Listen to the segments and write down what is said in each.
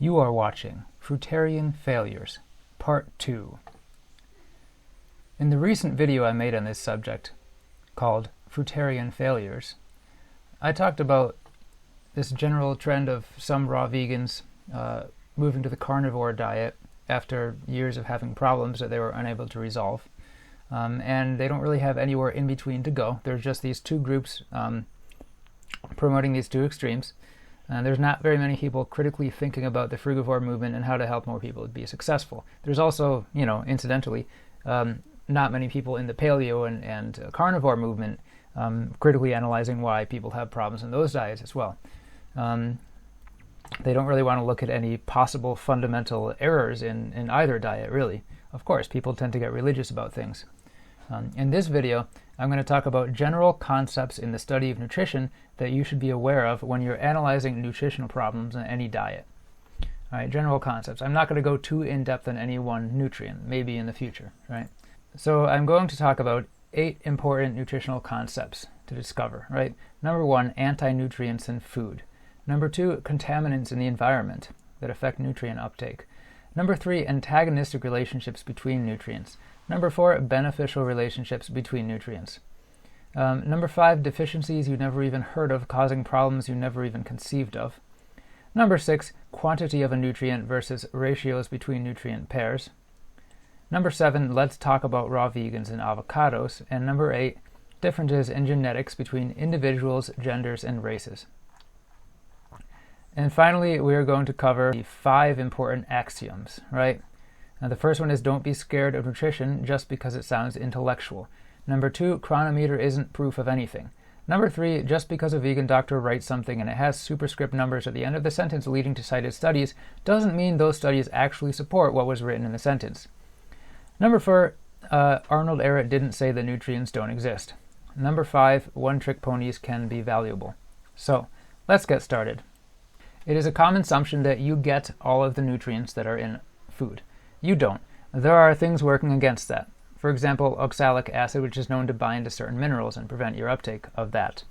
You are watching Fruitarian Failures Part II. In the recent video I made on this subject, called Fruitarian Failures, I talked about this general trend of some raw vegans moving to the carnivore diet after years of having problems that they were unable to resolve. And they don't really have anywhere in between to go. There's just these two groups promoting these two extremes. There's not very many people critically thinking about the frugivore movement and how to help more people be successful. There's also, incidentally, not many people in the paleo and carnivore movement critically analyzing why people have problems in those diets as well. They don't really want to look at any possible fundamental errors in either diet, really. Of course, people tend to get religious about things. In this video, I'm going to talk about general concepts in the study of nutrition that you should be aware of when you're analyzing nutritional problems in any diet. All right, general concepts. I'm not going to go too in-depth on any one nutrient, maybe in the future, right? So I'm going to talk about 8 important nutritional concepts to discover, right? Number 1, anti-nutrients in food. Number 2, contaminants in the environment that affect nutrient uptake. Number 3, antagonistic relationships between nutrients. Number 4, beneficial relationships between nutrients. Number 5, deficiencies you never even heard of causing problems you never even conceived of. Number 6, quantity of a nutrient versus ratios between nutrient pairs. Number 7, let's talk about raw vegans and avocados. And number 8, differences in genetics between individuals, genders, and races. And finally, we are going to cover the 5 important axioms, right? Now, the first one is don't be scared of nutrition just because it sounds intellectual. Number 2, chronometer isn't proof of anything. Number 3, just because a vegan doctor writes something and it has superscript numbers at the end of the sentence leading to cited studies doesn't mean those studies actually support what was written in the sentence. Number 4, Arnold Ehret didn't say that nutrients don't exist. Number 5, one-trick ponies can be valuable. So, let's get started. It is a common assumption that you get all of the nutrients that are in food. You don't. There are things working against that. For example, oxalic acid, which is known to bind to certain minerals and prevent your uptake of that.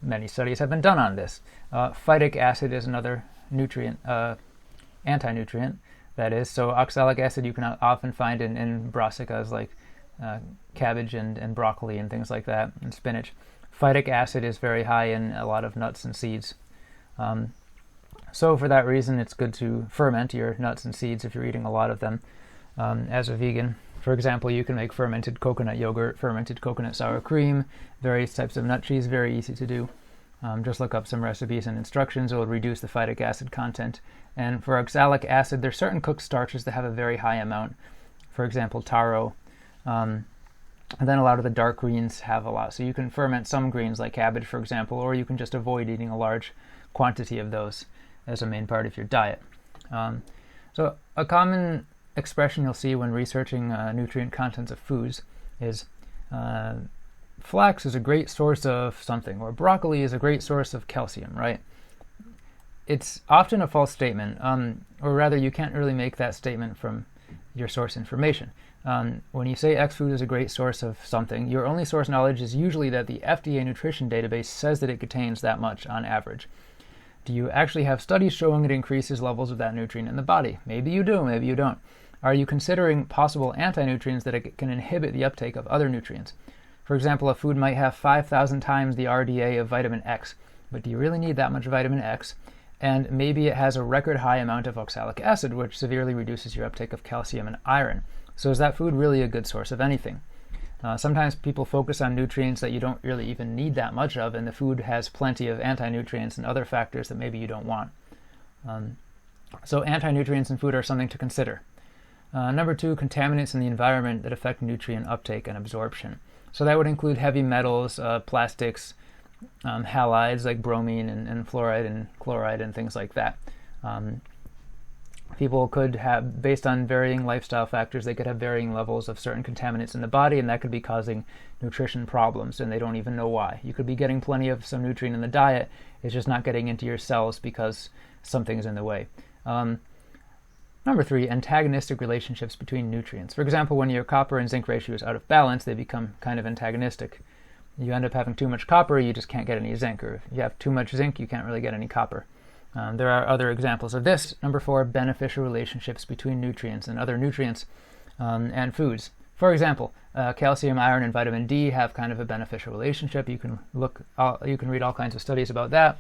Many studies have been done on this. Phytic acid is another nutrient, anti-nutrient, that is. So oxalic acid you can often find in brassicas like cabbage and broccoli and things like that, and spinach. Phytic acid is very high in a lot of nuts and seeds. So for that reason, it's good to ferment your nuts and seeds if you're eating a lot of them as a vegan. For example, you can make fermented coconut yogurt, fermented coconut sour cream, various types of nut cheese, very easy to do. Just look up some recipes and instructions. It will reduce the phytic acid content. And for oxalic acid, there's certain cooked starches that have a very high amount. For example, taro. And then a lot of the dark greens have a lot. So you can ferment some greens like cabbage, for example, or you can just avoid eating a large quantity of those as a main part of your diet. So a common expression you'll see when researching nutrient contents of foods is flax is a great source of something, or broccoli is a great source of calcium, right? It's often a false statement, or rather you can't really make that statement from your source information. When you say X food is a great source of something, your only source knowledge is usually that the FDA nutrition database says that it contains that much on average. Do you actually have studies showing it increases levels of that nutrient in the body? Maybe you do, maybe you don't. Are you considering possible anti-nutrients that it can inhibit the uptake of other nutrients? For example, a food might have 5,000 times the RDA of vitamin X, but do you really need that much vitamin X? And maybe it has a record high amount of oxalic acid, which severely reduces your uptake of calcium and iron. So is that food really a good source of anything? Sometimes people focus on nutrients that you don't really even need that much of, and the food has plenty of anti-nutrients and other factors that maybe you don't want. So anti-nutrients in food are something to consider. Number 2, contaminants in the environment that affect nutrient uptake and absorption. So that would include heavy metals, plastics, halides like bromine and fluoride and chloride and things like that. People could have, based on varying lifestyle factors, they could have varying levels of certain contaminants in the body, and that could be causing nutrition problems, and they don't even know why. You could be getting plenty of some nutrient in the diet, it's just not getting into your cells because something's in the way. Number 3, antagonistic relationships between nutrients. For example, when your copper and zinc ratio is out of balance, they become kind of antagonistic. You end up having too much copper, you just can't get any zinc, or if you have too much zinc, you can't really get any copper. There are other examples of this. Number 4, beneficial relationships between nutrients and other nutrients and foods. For example, calcium, iron, and vitamin D have kind of a beneficial relationship. You can read all kinds of studies about that.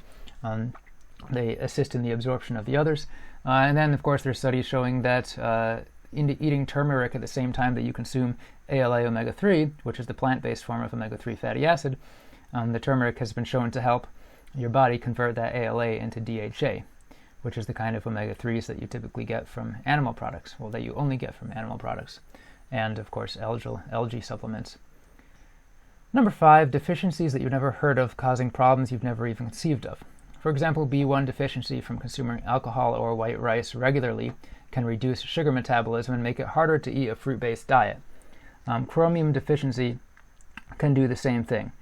They assist in the absorption of the others. And then, of course, there's studies showing that eating turmeric at the same time that you consume ALA omega-3, which is the plant-based form of omega-3 fatty acid, the turmeric has been shown to help your body convert that ALA into DHA, which is the kind of omega-3s that you typically get from animal products, well, that you only get from animal products, and, of course, algae supplements. Number 5, deficiencies that you've never heard of causing problems you've never even conceived of. For example, B1 deficiency from consuming alcohol or white rice regularly can reduce sugar metabolism and make it harder to eat a fruit-based diet. Chromium deficiency can do the same thing.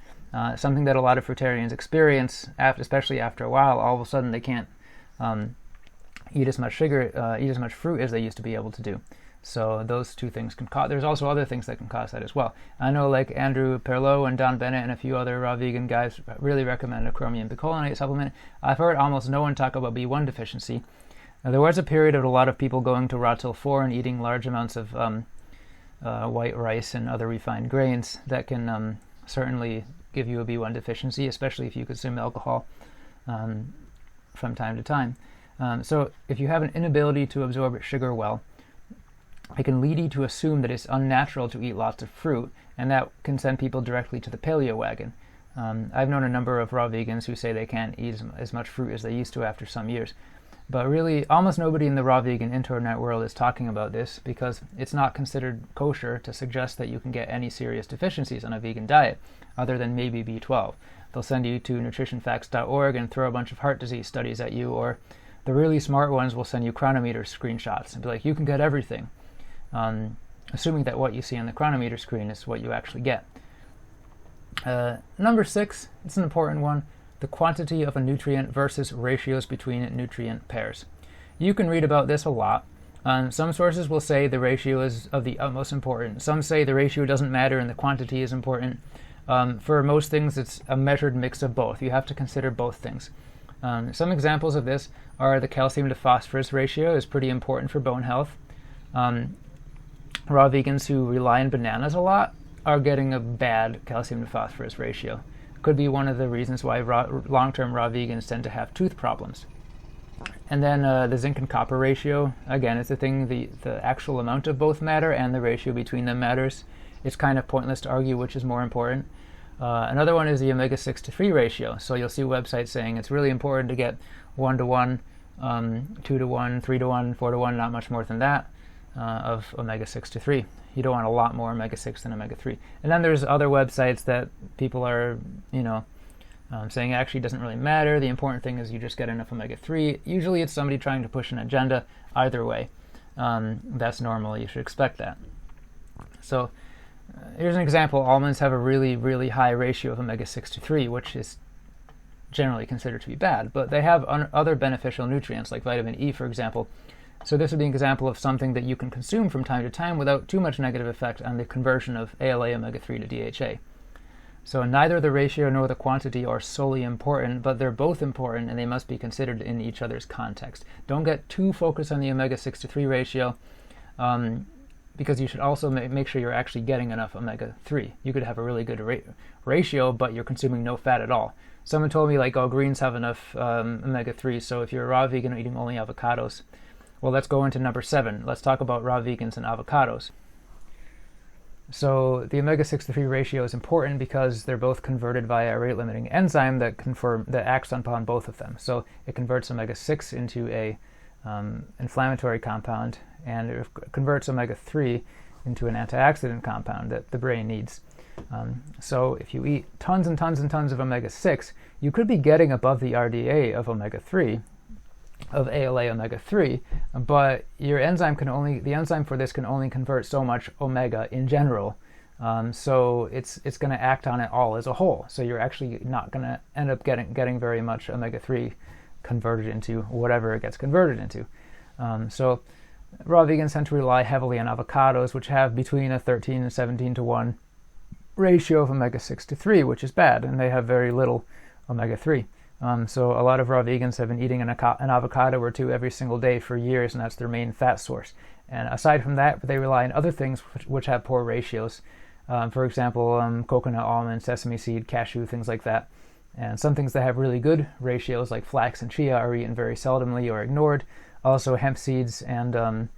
Something that a lot of fruitarians experience, especially after a while. All of a sudden they can't eat as much fruit as they used to be able to do. So those two things can cause. There's also other things that can cause that as well. I know, like Andrew Perlot and Don Bennett and a few other raw vegan guys really recommend a chromium bicolinate supplement. I've heard almost no one talk about B1 deficiency. Now, there was a period of a lot of people going to raw till 4 and eating large amounts of white rice and other refined grains that can certainly give you a B1 deficiency, especially if you consume alcohol from time to time. So if you have an inability to absorb sugar well, it can lead you to assume that it's unnatural to eat lots of fruit, and that can send people directly to the paleo wagon. I've known a number of raw vegans who say they can't eat as much fruit as they used to after some years. But really, almost nobody in the raw vegan internet world is talking about this because it's not considered kosher to suggest that you can get any serious deficiencies on a vegan diet, other than maybe B12. They'll send you to nutritionfacts.org and throw a bunch of heart disease studies at you, or the really smart ones will send you chronometer screenshots and be like, you can get everything, assuming that what you see on the chronometer screen is what you actually get. Number 6, it's an important one. The quantity of a nutrient versus ratios between nutrient pairs. You can read about this a lot. Some sources will say the ratio is of the utmost importance. Some say the ratio doesn't matter and the quantity is important. For most things, it's a measured mix of both. You have to consider both things. Some examples of this are the calcium to phosphorus ratio is pretty important for bone health. Raw vegans who rely on bananas a lot are getting a bad calcium to phosphorus ratio. Could be one of the reasons why long-term raw vegans tend to have tooth problems. And then the zinc and copper ratio, again, it's a thing, the actual amount of both matter and the ratio between them matters. It's kind of pointless to argue which is more important. Another one is the omega-6 to 3 ratio. So you'll see websites saying it's really important to get 1 to 1, 2 to 1, 3 to 1, 4 to 1, not much more than that, of omega-6 to 3. You don't want a lot more omega-6 than omega-3. And then there's other websites that people are, saying actually doesn't really matter. The important thing is you just get enough omega-3. Usually it's somebody trying to push an agenda. Either way, that's normal. You should expect that. So here's an example. Almonds have a really, really high ratio of omega-6 to 3, which is generally considered to be bad. But they have other beneficial nutrients, like vitamin E, for example. So this would be an example of something that you can consume from time to time without too much negative effect on the conversion of ALA omega-3 to DHA. So neither the ratio nor the quantity are solely important, but they're both important and they must be considered in each other's context. Don't get too focused on the omega-6 to 3 ratio, because you should also make sure you're actually getting enough omega-3. You could have a really good ratio, but you're consuming no fat at all. Someone told me, greens have enough omega-3, so if you're a raw vegan eating only avocados. Well, let's go into number 7. Let's talk about raw vegans and avocados. So the omega-6 to 3 ratio is important because they're both converted via a rate-limiting enzyme that acts upon both of them. So it converts omega-6 into a inflammatory compound, and it converts omega-3 into an antioxidant compound that the brain needs. So if you eat tons and tons and tons of omega-6, you could be getting above the RDA of omega-3, of ALA omega-3, but your enzyme the enzyme for this can only convert so much omega in general. So it's going to act on it all as a whole. So you're actually not going to end up getting very much omega-3 converted into whatever it gets converted into. So raw vegans tend to rely heavily on avocados, which have between a 13 and 17 to 1 ratio of omega-6 to 3, which is bad, and they have very little omega-3. So a lot of raw vegans have been eating an avocado or two every single day for years, and that's their main fat source. And aside from that, they rely on other things which have poor ratios. For example, coconut, almond, sesame seed, cashew, things like that. And some things that have really good ratios, like flax and chia, are eaten very seldomly or ignored. Also, hemp seeds and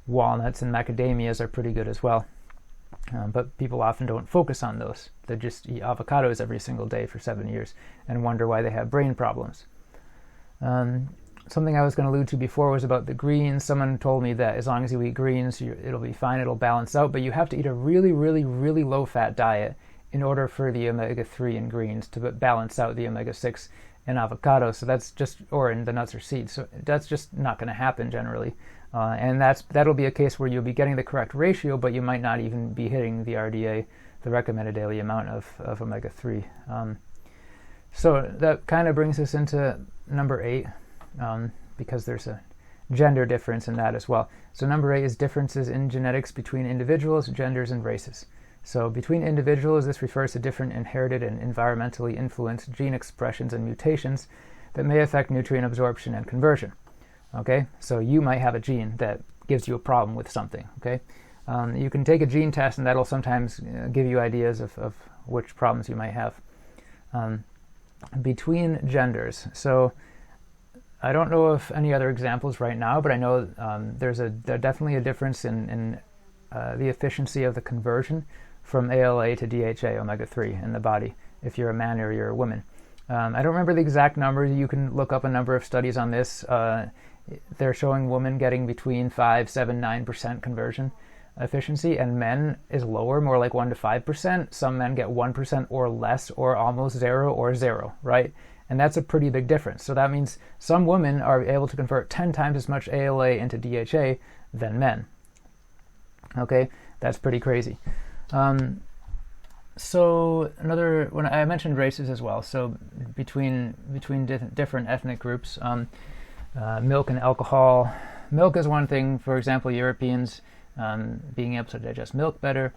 walnuts and macadamias are pretty good as well. But people often don't focus on those. They just eat avocados every single day for 7 years and wonder why they have brain problems. Something I was going to allude to before was about the greens. Someone told me that as long as you eat greens, it'll be fine, it'll balance out, but you have to eat a really, really, really low-fat diet in order for the omega-3 in greens to balance out the omega-6 in avocados. So that's just, or in the nuts or seeds. So that's just not going to happen generally. And that'll be a case where you'll be getting the correct ratio, but you might not even be hitting the RDA, the recommended daily amount of omega-3. So that kind of brings us into number 8, because there's a gender difference in that as well. So number 8 is differences in genetics between individuals, genders, and races. So between individuals, this refers to different inherited and environmentally influenced gene expressions and mutations that may affect nutrient absorption and conversion. Okay, so you might have a gene that gives you a problem with something. Okay, you can take a gene test, and that'll sometimes give you ideas of which problems you might have. Between genders, so I don't know of any other examples right now, but I know there's definitely a difference in the efficiency of the conversion from ALA to DHA, omega-3, in the body, if you're a man or you're a woman. I don't remember the exact number. You can look up a number of studies on this. They're showing women getting between 5, 7, 9% conversion efficiency, and men is lower, more like 1 to 5%. Some men get 1% or less, or almost 0 or 0, right? And that's a pretty big difference. So that means some women are able to convert 10 times as much ALA into DHA than men. Okay, that's pretty crazy. So when I mentioned races as well, so between different ethnic groups, milk and alcohol. Milk is one thing. For example, Europeans being able to digest milk better,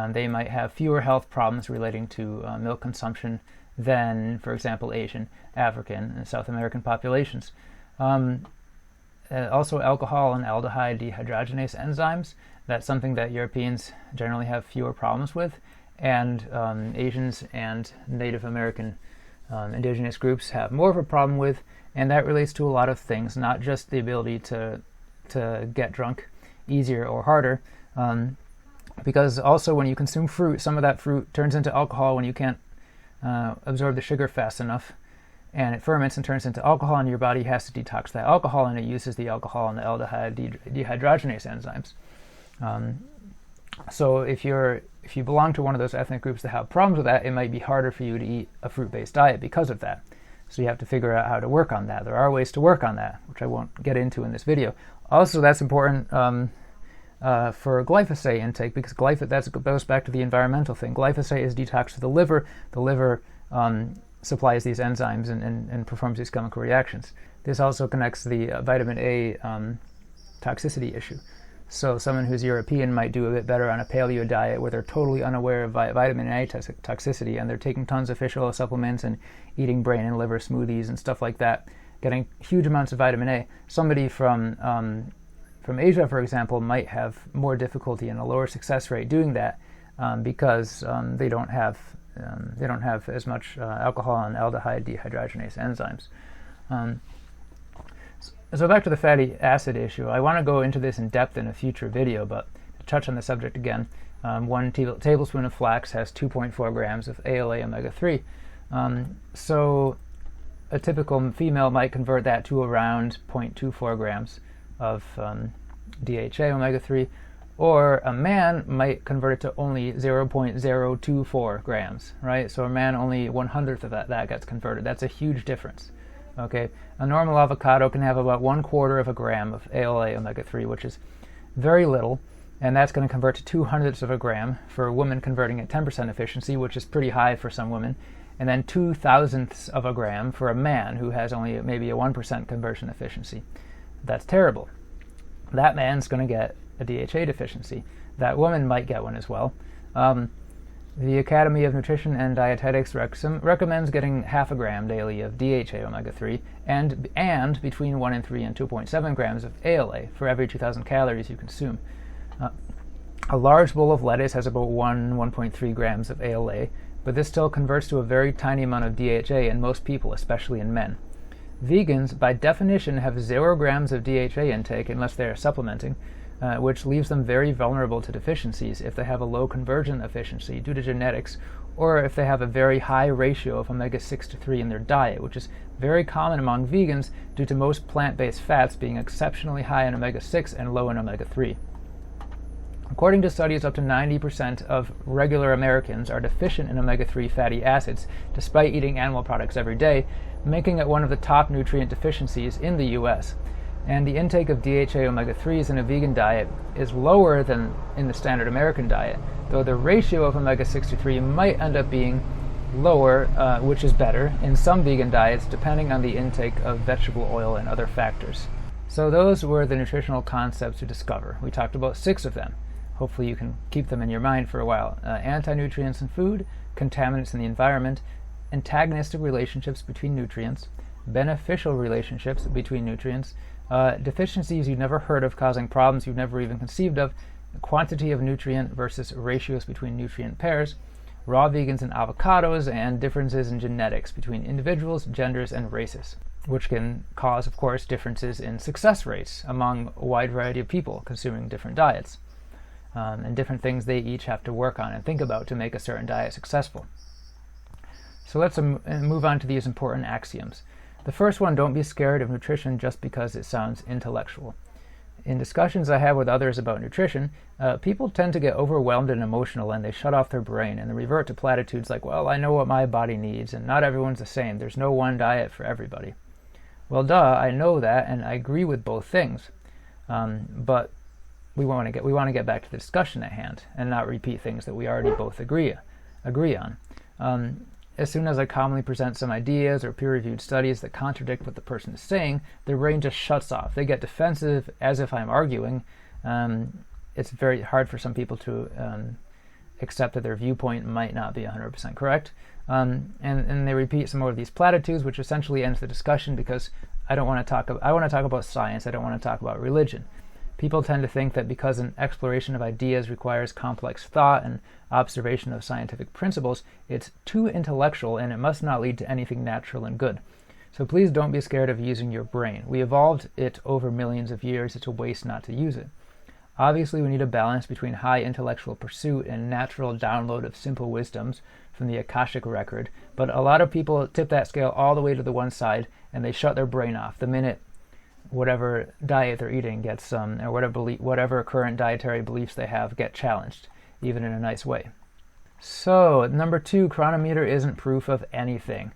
they might have fewer health problems relating to milk consumption than, for example, Asian, African, and South American populations. Also, alcohol and aldehyde dehydrogenase enzymes. That's something that Europeans generally have fewer problems with, and Asians and Native American indigenous groups have more of a problem with, and that relates to a lot of things, not just the ability to get drunk easier or harder, because also when you consume fruit, some of that fruit turns into alcohol when you can't absorb the sugar fast enough, and it ferments and turns into alcohol, and your body has to detox that alcohol, and it uses the alcohol and the aldehyde dehydrogenase enzymes. So if you belong to one of those ethnic groups that have problems with that, it might be harder for you to eat a fruit-based diet because of that. So you have to figure out how to work on that. There are ways to work on that, which I won't get into in this video. Also, that's important for glyphosate intake, because that goes back to the environmental thing. Glyphosate is detox to the liver. The liver supplies these enzymes and performs these chemical reactions. This also connects the vitamin A toxicity issue. So someone who's European might do a bit better on a paleo diet where they're totally unaware of vitamin A toxicity, and they're taking tons of fish oil supplements and eating brain and liver smoothies and stuff like that, getting huge amounts of vitamin A. Somebody from Asia, for example, might have more difficulty and a lower success rate doing that because they don't have as much alcohol and aldehyde dehydrogenase enzymes. So back to the fatty acid issue. I want to go into this in depth in a future video, but to touch on the subject again, 1 tablespoon of flax has 2.4 grams of ALA omega-3. So a typical female might convert that to around 0.24 grams of DHA omega-3, or a man might convert it to only 0.024 grams, right? So a man, only 1/100th of that gets converted. That's a huge difference. Okay, a normal avocado can have about 1/4 of a gram of ALA omega-3, which is very little, and that's going to convert to 2/100ths of a gram for a woman converting at 10% efficiency, which is pretty high for some women, and then 2,000ths of a gram for a man who has only maybe a 1% conversion efficiency. That's terrible. That man's going to get a DHA deficiency. That woman might get one as well. The Academy of Nutrition and Dietetics recommends getting half a gram daily of DHA omega-3 and between 1 and 3 and 2.7 grams of ALA for every 2,000 calories you consume. A large bowl of lettuce has about 1.3 grams of ALA, but this still converts to a very tiny amount of DHA in most people, especially in men. Vegans, by definition, have 0 grams of DHA intake unless they are supplementing, which leaves them very vulnerable to deficiencies if they have a low conversion efficiency due to genetics, or if they have a very high ratio of omega-6 to 3 in their diet, which is very common among vegans due to most plant-based fats being exceptionally high in omega-6 and low in omega-3. According to studies, up to 90% of regular Americans are deficient in omega-3 fatty acids despite eating animal products every day, making it one of the top nutrient deficiencies in the U.S. And the intake of DHA omega-3s in a vegan diet is lower than in the standard American diet, though the ratio of omega-6 to 3 might end up being lower, which is better, in some vegan diets depending on the intake of vegetable oil and other factors. So those were the nutritional concepts to discover. We talked about 6 of them. Hopefully you can keep them in your mind for a while. Anti-nutrients in food, contaminants in the environment, antagonistic relationships between nutrients, beneficial relationships between nutrients, deficiencies you've never heard of causing problems you've never even conceived of, quantity of nutrient versus ratios between nutrient pairs, raw vegans and avocados, and differences in genetics between individuals, genders, and races, which can cause, of course, differences in success rates among a wide variety of people consuming different diets. And different things they each have to work on and think about to make a certain diet successful. So let's move on to these important axioms. The first one, don't be scared of nutrition just because it sounds intellectual. In discussions I have with others about nutrition, people tend to get overwhelmed and emotional and they shut off their brain and they revert to platitudes like, well, I know what my body needs and not everyone's the same. There's no one diet for everybody. Well, duh, I know that and I agree with both things. But we want to get back to the discussion at hand and not repeat things that we already both agree on. As soon as I commonly present some ideas or peer-reviewed studies that contradict what the person is saying, their brain just shuts off. They get defensive as if I'm arguing. It's very hard for some people to accept that their viewpoint might not be 100% correct. And they repeat some more of these platitudes, which essentially ends the discussion because I want to talk about science. I don't want to talk about religion. People tend to think that because an exploration of ideas requires complex thought and observation of scientific principles, it's too intellectual and it must not lead to anything natural and good. So please don't be scared of using your brain. We evolved it over millions of years. It's a waste not to use it. Obviously, we need a balance between high intellectual pursuit and natural download of simple wisdoms from the Akashic record, but a lot of people tip that scale all the way to the one side and they shut their brain off the minute whatever diet they're eating gets or whatever current dietary beliefs they have get challenged, even in a nice way. So, number 2, Chronometer isn't proof of anything.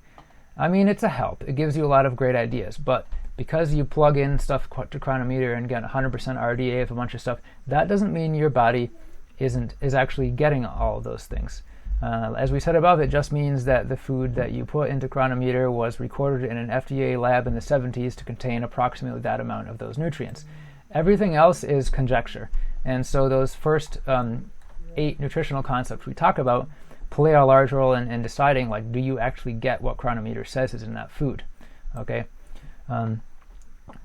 I mean, it's a help. It gives you a lot of great ideas, but because you plug in stuff to Chronometer and get 100% RDA of a bunch of stuff, that doesn't mean your body is actually getting all of those things. As we said above, it just means that the food that you put into Chronometer was recorded in an FDA lab in the 70s to contain approximately that amount of those nutrients. Everything else is conjecture. And so those first 8 nutritional concepts we talk about play a large role in deciding, like, do you actually get what Chronometer says is in that food? Okay.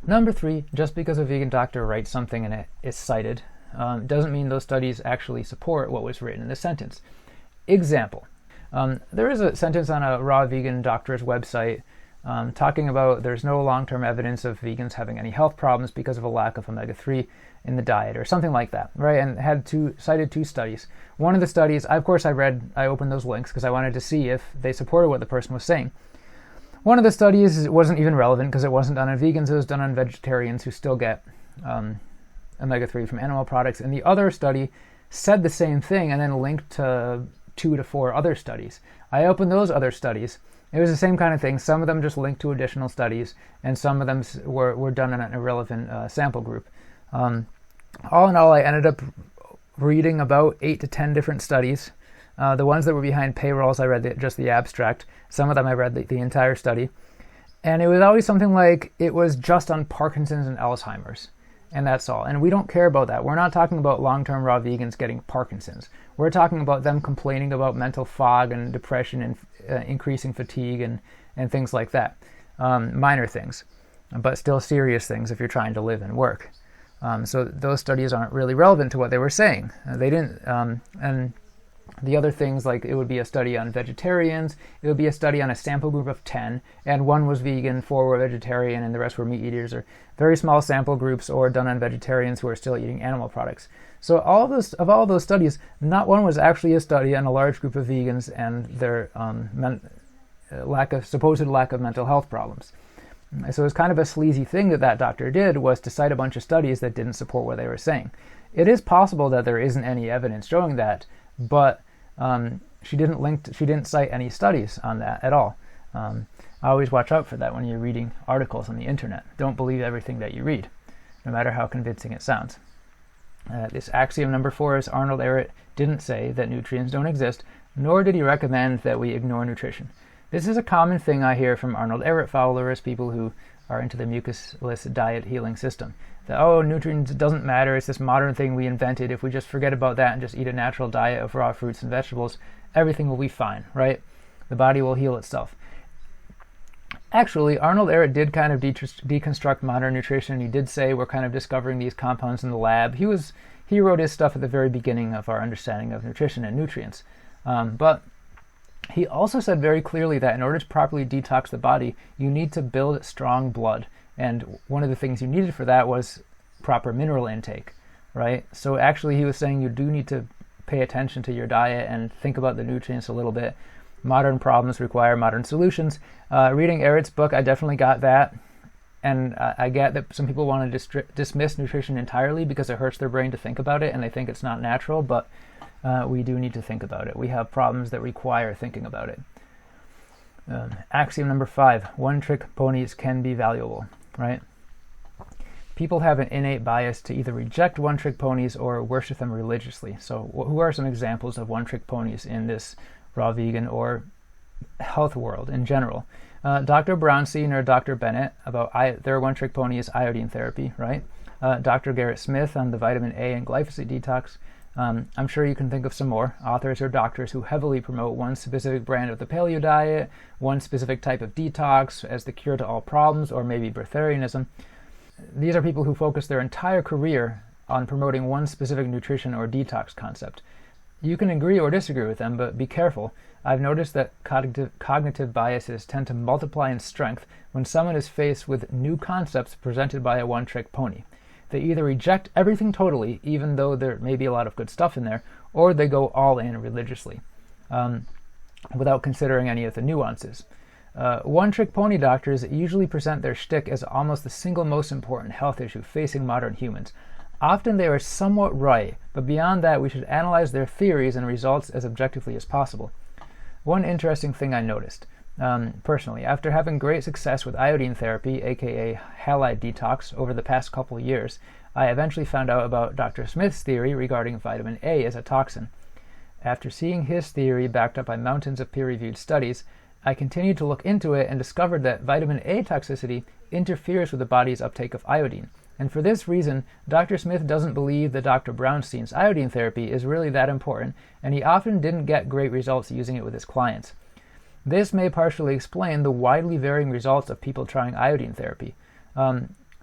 Number 3, just because a vegan doctor writes something and it is cited, doesn't mean those studies actually support what was written in the sentence. Example. There is a sentence on a raw vegan doctor's website talking about there's no long-term evidence of vegans having any health problems because of a lack of omega-3 in the diet or something like that, right? And cited 2 studies. One of the studies, I opened those links because I wanted to see if they supported what the person was saying. One of the studies wasn't even relevant because it wasn't done on vegans, it was done on vegetarians who still get omega-3 from animal products. And the other study said the same thing and then linked to 2 to 4 other studies. I opened those other studies. It was the same kind of thing. Some of them just linked to additional studies, and some of them were done in an irrelevant sample group. All in all, I ended up reading about 8 to 10 different studies. The ones that were behind paywalls, I read just the abstract. Some of them I read the entire study. And it was always something like it was just on Parkinson's and Alzheimer's. and that's all. And we don't care about that. We're not talking about long-term raw vegans getting Parkinson's. We're talking about them complaining about mental fog and depression and increasing fatigue and things like that. Minor things, but still serious things if you're trying to live and work. So those studies aren't really relevant to what they were saying. They didn't, and the other things, like it would be a study on vegetarians, it would be a study on a sample group of 10, and one was vegan, 4 were vegetarian, and the rest were meat eaters, or very small sample groups, or done on vegetarians who are still eating animal products. So all those studies, not one was actually a study on a large group of vegans and their supposed lack of mental health problems. So it was kind of a sleazy thing that doctor did, was to cite a bunch of studies that didn't support what they were saying. It is possible that there isn't any evidence showing that, but she didn't cite any studies on that at all. Always watch out for that when you're reading articles on the internet. Don't believe everything that you read, no matter how convincing it sounds. This axiom number 4 is Arnold Ehret didn't say that nutrients don't exist, nor did he recommend that we ignore nutrition. This is a common thing I hear from Arnold Ehret followers, people who are into the mucusless diet healing system. That, nutrients doesn't matter, it's this modern thing we invented. If we just forget about that and just eat a natural diet of raw fruits and vegetables, everything will be fine, right? The body will heal itself. Actually, Arnold Ehret did kind of deconstruct modern nutrition. He did say we're kind of discovering these compounds in the lab. He wrote his stuff at the very beginning of our understanding of nutrition and nutrients. But he also said very clearly that in order to properly detox the body, you need to build strong blood. And one of the things you needed for that was proper mineral intake, right? So actually he was saying you do need to pay attention to your diet and think about the nutrients a little bit. Modern problems require modern solutions. Reading Ehret's book, I definitely got that. And I get that some people want to dismiss nutrition entirely because it hurts their brain to think about it and they think it's not natural, but we do need to think about it. We have problems that require thinking about it. Axiom number 5, one-trick ponies can be valuable, right? People have an innate bias to either reject one-trick ponies or worship them religiously. So who are some examples of one-trick ponies in this raw vegan or health world in general? Dr. Brownstein or Dr. Bennett, about their one-trick pony is iodine therapy, right? Dr. Garrett Smith on the vitamin A and glyphosate detox. I'm sure you can think of some more authors or doctors who heavily promote one specific brand of the paleo diet, one specific type of detox as the cure to all problems, or maybe breatharianism. These are people who focus their entire career on promoting one specific nutrition or detox concept. You can agree or disagree with them, but be careful. I've noticed that cognitive biases tend to multiply in strength when someone is faced with new concepts presented by a one-trick pony. They either reject everything totally, even though there may be a lot of good stuff in there, or they go all in religiously, without considering any of the nuances. One-trick pony doctors usually present their shtick as almost the single most important health issue facing modern humans. Often they are somewhat right, but beyond that we should analyze their theories and results as objectively as possible. One interesting thing I noticed, personally, after having great success with iodine therapy, aka halide detox, over the past couple of years, I eventually found out about Dr. Smith's theory regarding vitamin A as a toxin. After seeing his theory backed up by mountains of peer-reviewed studies, I continued to look into it and discovered that vitamin A toxicity interferes with the body's uptake of iodine. And for this reason, Dr. Smith doesn't believe that Dr. Brownstein's iodine therapy is really that important, and he often didn't get great results using it with his clients. This may partially explain the widely varying results of people trying iodine therapy.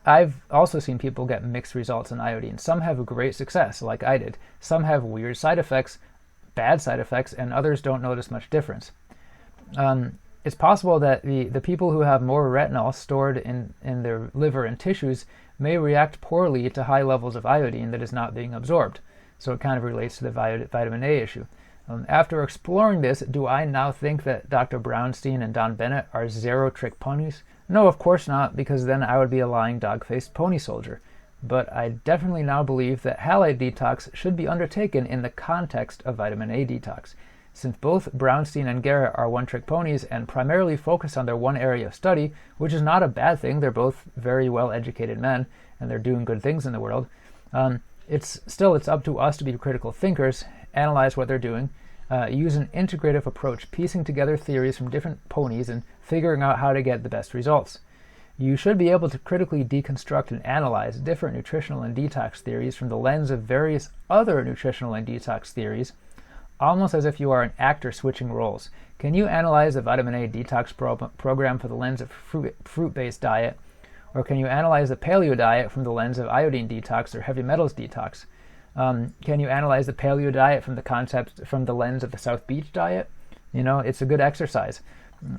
I've also seen people get mixed results on iodine. Some have great success, like I did. Some have weird side effects, bad side effects, and others don't notice much difference. It's possible that the people who have more retinol stored in their liver and tissues may react poorly to high levels of iodine that is not being absorbed. So it kind of relates to the vitamin A issue. After exploring this, do I now think that Dr. Brownstein and Don Bennett are zero-trick ponies? No, of course not, because then I would be a lying dog-faced pony soldier. But I definitely now believe that halide detox should be undertaken in the context of vitamin A detox. Since both Brownstein and Garrett are one-trick ponies and primarily focus on their one area of study, which is not a bad thing, they're both very well-educated men, and they're doing good things in the world, it's up to us to be critical thinkers, analyze what they're doing, use an integrative approach, piecing together theories from different ponies and figuring out how to get the best results. You should be able to critically deconstruct and analyze different nutritional and detox theories from the lens of various other nutritional and detox theories, almost as if you are an actor switching roles. Can you analyze the vitamin A detox program from the lens of fruit-based diet, or can you analyze the paleo diet from the lens of iodine detox or heavy metals detox? Can you analyze the paleo diet from the lens of the South Beach diet? It's a good exercise.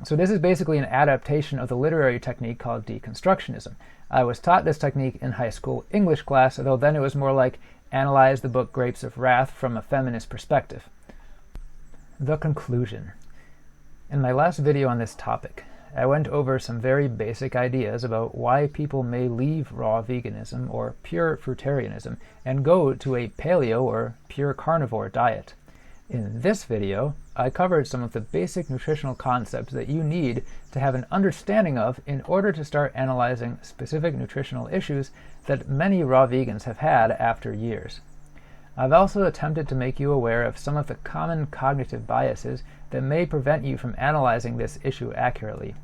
So this is basically an adaptation of the literary technique called deconstructionism. I was taught this technique in high school English class, although then it was more like analyze the book Grapes of Wrath from a feminist perspective. The conclusion. In my last video on this topic, I went over some very basic ideas about why people may leave raw veganism or pure fruitarianism and go to a paleo or pure carnivore diet. In this video, I covered some of the basic nutritional concepts that you need to have an understanding of in order to start analyzing specific nutritional issues that many raw vegans have had after years. I've also attempted to make you aware of some of the common cognitive biases that may prevent you from analyzing this issue accurately.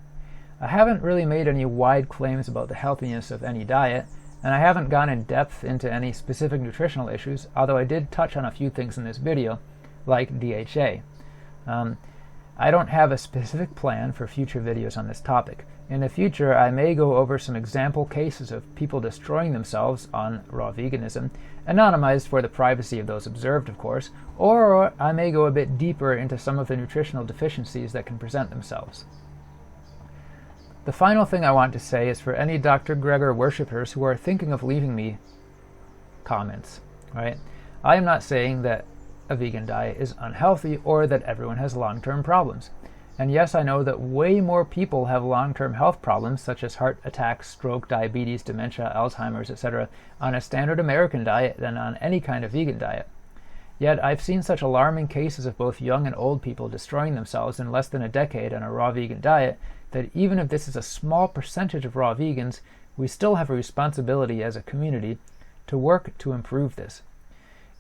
I haven't really made any wide claims about the healthiness of any diet, and I haven't gone in depth into any specific nutritional issues, although I did touch on a few things in this video, like DHA. I don't have a specific plan for future videos on this topic. In the future, I may go over some example cases of people destroying themselves on raw veganism, anonymized for the privacy of those observed, of course, or I may go a bit deeper into some of the nutritional deficiencies that can present themselves. The final thing I want to say is for any Dr. Greger worshippers who are thinking of leaving me comments, right? I am not saying that a vegan diet is unhealthy or that everyone has long-term problems. And yes, I know that way more people have long-term health problems such as heart attacks, stroke, diabetes, dementia, Alzheimer's, etc. on a standard American diet than on any kind of vegan diet. Yet I've seen such alarming cases of both young and old people destroying themselves in less than a decade on a raw vegan diet that even if this is a small percentage of raw vegans, we still have a responsibility as a community to work to improve this.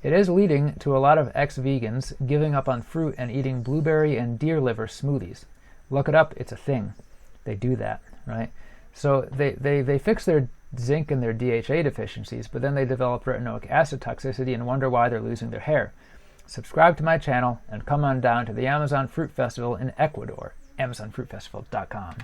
It is leading to a lot of ex-vegans giving up on fruit and eating blueberry and deer liver smoothies. Look it up, it's a thing. They do that, right? So they fix their zinc and their DHA deficiencies, but then they develop retinoic acid toxicity and wonder why they're losing their hair. Subscribe to my channel and come on down to the Amazon Fruit Festival in Ecuador, AmazonFruitFestival.com.